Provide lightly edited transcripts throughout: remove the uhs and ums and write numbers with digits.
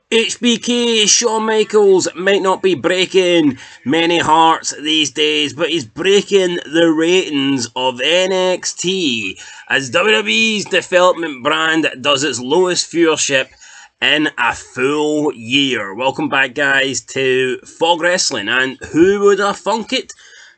HBK, Shawn Michaels might not be breaking many hearts these days, but he's breaking the ratings of NXT as WWE's development brand does its lowest viewership in a full year. Welcome back, guys, to Fog Wrestling, and who would have thunk it?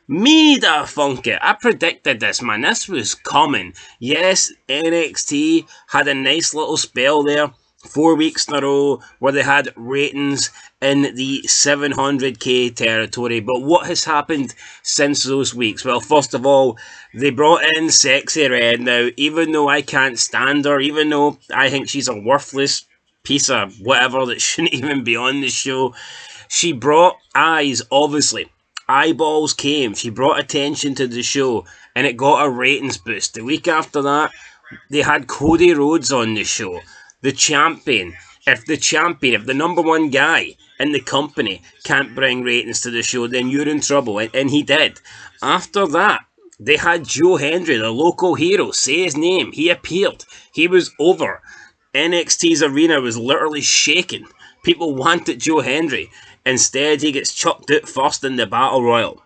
Me da funk it. I predicted this, man. This was coming. Yes, NXT had a nice little spell there. 4 weeks in a row where they had ratings in the 700k territory. But what has happened since those weeks? Well, first of all, they brought in Sexy Red. Now, even though I can't stand her, even though I think she's a worthless piece of whatever that shouldn't even be on the show, she brought eyes, obviously. Eyeballs came. She brought attention to the show and it got a ratings boost. The week after that, they had Cody Rhodes on the show. The champion. If the number one guy in the company can't bring ratings to the show, then you're in trouble. And he did. After that, they had Joe Hendry, the local hero. Say his name. He appeared. He was over. NXT's arena was literally shaking. People wanted Joe Hendry. Instead, he gets chucked out first in the Battle Royal.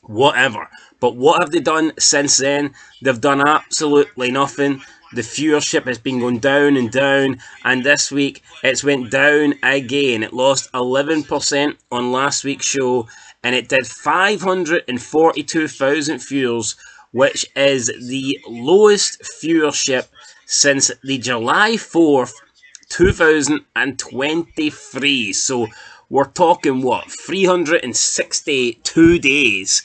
Whatever. But what have they done since then? They've done absolutely nothing. The viewership has been going down and down, and this week it's went down again. It lost 11% on last week's show, and it did 542,000 viewers, which is the lowest viewership since the July 4th, 2023. So we're talking, 362 days.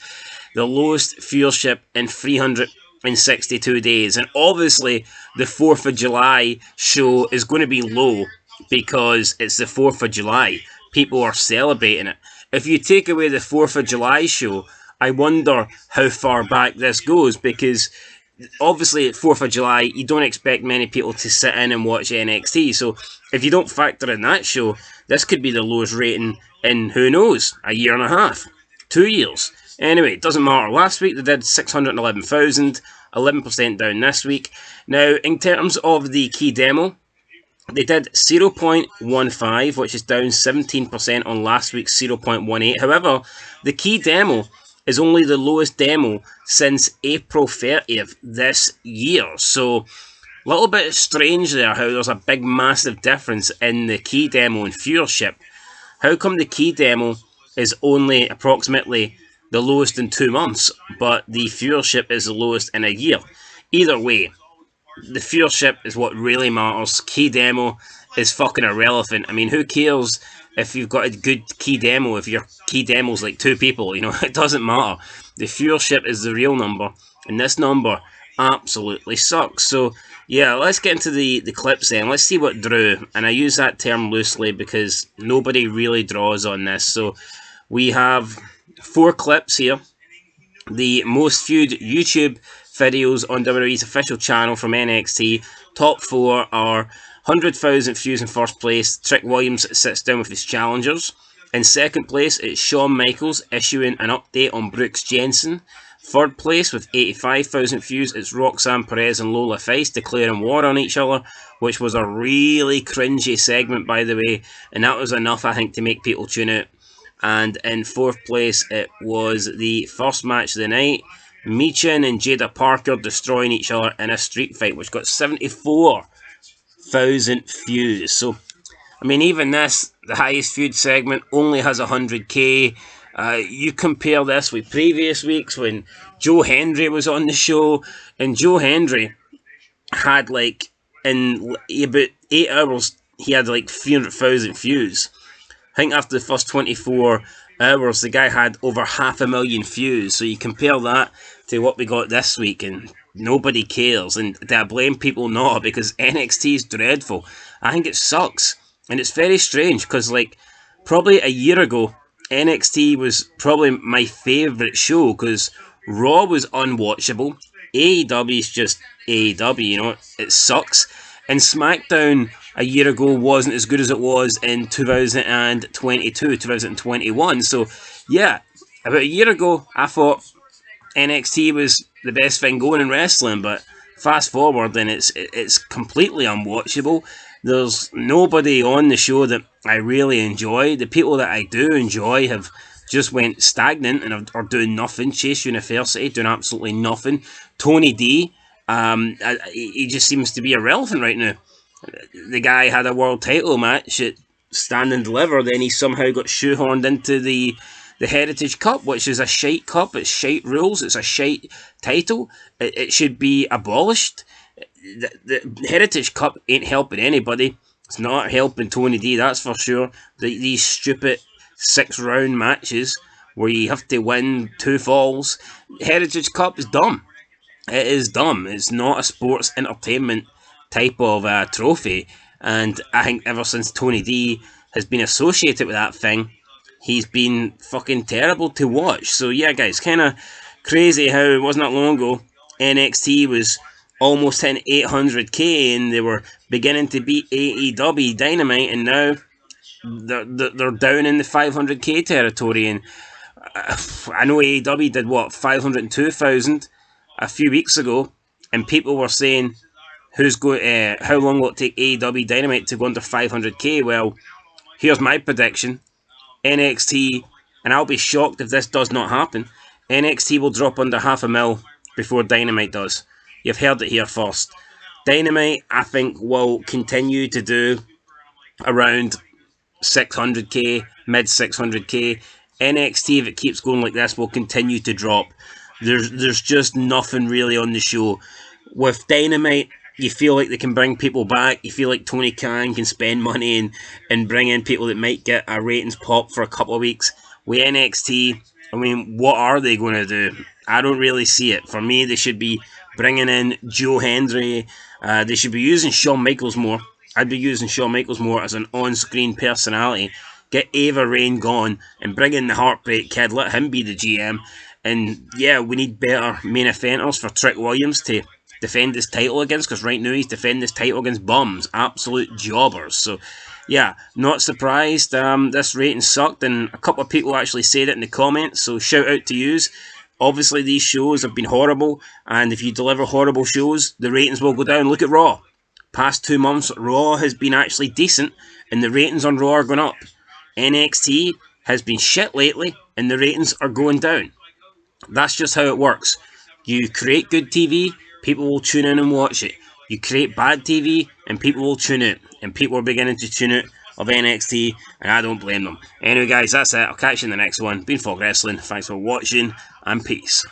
The lowest viewership in 362 days. And obviously, the 4th of July show is going to be low because it's the 4th of July. People are celebrating it. If you take away the 4th of July show, I wonder how far back this goes, because obviously at 4th of July, you don't expect many people to sit in and watch NXT. So if you don't factor in that show, this could be the lowest rating in, who knows, a year and a half, 2 years. Anyway, it doesn't matter. Last week they did 611,000, 11% down this week. Now, in terms of the key demo, they did 0.15, which is down 17% on last week's 0.18. However, the key demo is only the lowest demo since April 30th this year. So, a little bit strange there how there's a big massive difference in the key demo and viewership. How come the key demo is only approximately the lowest in 2 months, but the viewership is the lowest in a year? Either way, the viewership is what really matters. Key demo is fucking irrelevant. I mean, who cares if you've got a good key demo if your key demo's like 2 people, it doesn't matter. The viewership is the real number, and this number absolutely sucks. So, yeah, let's get into the clips then. Let's see what drew, and I use that term loosely because nobody really draws on this. So, we have 4 clips here. The most viewed YouTube videos on WWE's official channel from NXT. Top 4 are 100,000 views in first place. Trick Williams sits down with his challengers. In second place, it's Shawn Michaels issuing an update on Brooks Jensen. Third place, with 85,000 views, it's Roxanne Perez and Lola Feist declaring war on each other, which was a really cringy segment, by the way, and that was enough, I think, to make people tune out. And in fourth place, it was the first match of the night, Michin and Jada Parker destroying each other in a street fight, which got 74,000 views. So, I mean, even this, the highest viewed segment, only has 100k. You compare this with previous weeks when Joe Hendry was on the show, and Joe Hendry had in about 8 hours, he had 300,000 views. I think after the first 24 hours, the guy had over 500,000 views. So you compare that to what we got this week, and nobody cares. And do I blame people? No, because NXT is dreadful. I think it sucks. And it's very strange, because probably a year ago, NXT was probably my favourite show, because Raw was unwatchable. AEW is just AEW, it sucks. And SmackDown a year ago wasn't as good as it was in 2022, 2021. So, yeah, about a year ago, I thought NXT was the best thing going in wrestling, but fast forward and it's completely unwatchable. There's nobody on the show that I really enjoy. The people that I do enjoy have just went stagnant and are doing nothing. Chase University doing absolutely nothing. Tony D, he just seems to be irrelevant right now. The guy had a world title match at Stand and Deliver, then he somehow got shoehorned into the Heritage Cup, which is a shite cup. It's shite rules. It's a shite title. It should be abolished. The Heritage Cup ain't helping anybody. It's not helping Tony D, that's for sure. These stupid 6 round matches where you have to win 2 falls. Heritage Cup is dumb. It is dumb. It's not a sports entertainment type of trophy. And I think ever since Tony D has been associated with that thing, he's been fucking terrible to watch. So yeah, guys, kind of crazy how it wasn't that long ago NXT was almost hitting 800k and they were beginning to beat AEW Dynamite, and now they're down in the 500k territory. And I know AEW did what, 502,000 a few weeks ago, and people were saying who's going, how long will it take AEW Dynamite to go under 500k? Well, here's my prediction: NXT, and I'll be shocked if this does not happen, NXT will drop under 500,000 before Dynamite does. You've heard it here first. Dynamite, I think, will continue to do around 600k, mid 600k. NXT, if it keeps going like this, will continue to drop. There's just nothing really on the show. With Dynamite, you feel like they can bring people back. You feel like Tony Khan can spend money and bring in people that might get a ratings pop for a couple of weeks. With NXT, I mean, what are they going to do? I don't really see it. For me, they should be bringing in Joe Hendry. They should be using Shawn Michaels more. I'd be using Shawn Michaels more as an on-screen personality. Get Ava Rain gone and bring in the Heartbreak Kid. Let him be the GM. And yeah, we need better main eventers for Trick Williams to defend his title against, because right now he's defending his title against bums, absolute jobbers. So yeah, not surprised. This rating sucked, and a couple of people actually said it in the comments, so shout out to yous. Obviously these shows have been horrible, and if you deliver horrible shows, the ratings will go down. Look at Raw. Past 2 months, Raw has been actually decent, and the ratings on Raw are going up. NXT has been shit lately, and the ratings are going down. That's just how it works. You create good TV, people will tune in and watch it. You create bad TV, and people will tune out. And people are beginning to tune out of NXT, and I don't blame them. Anyway, guys, that's it. I'll catch you in the next one. Been Fog Wrestling. Thanks for watching, and peace.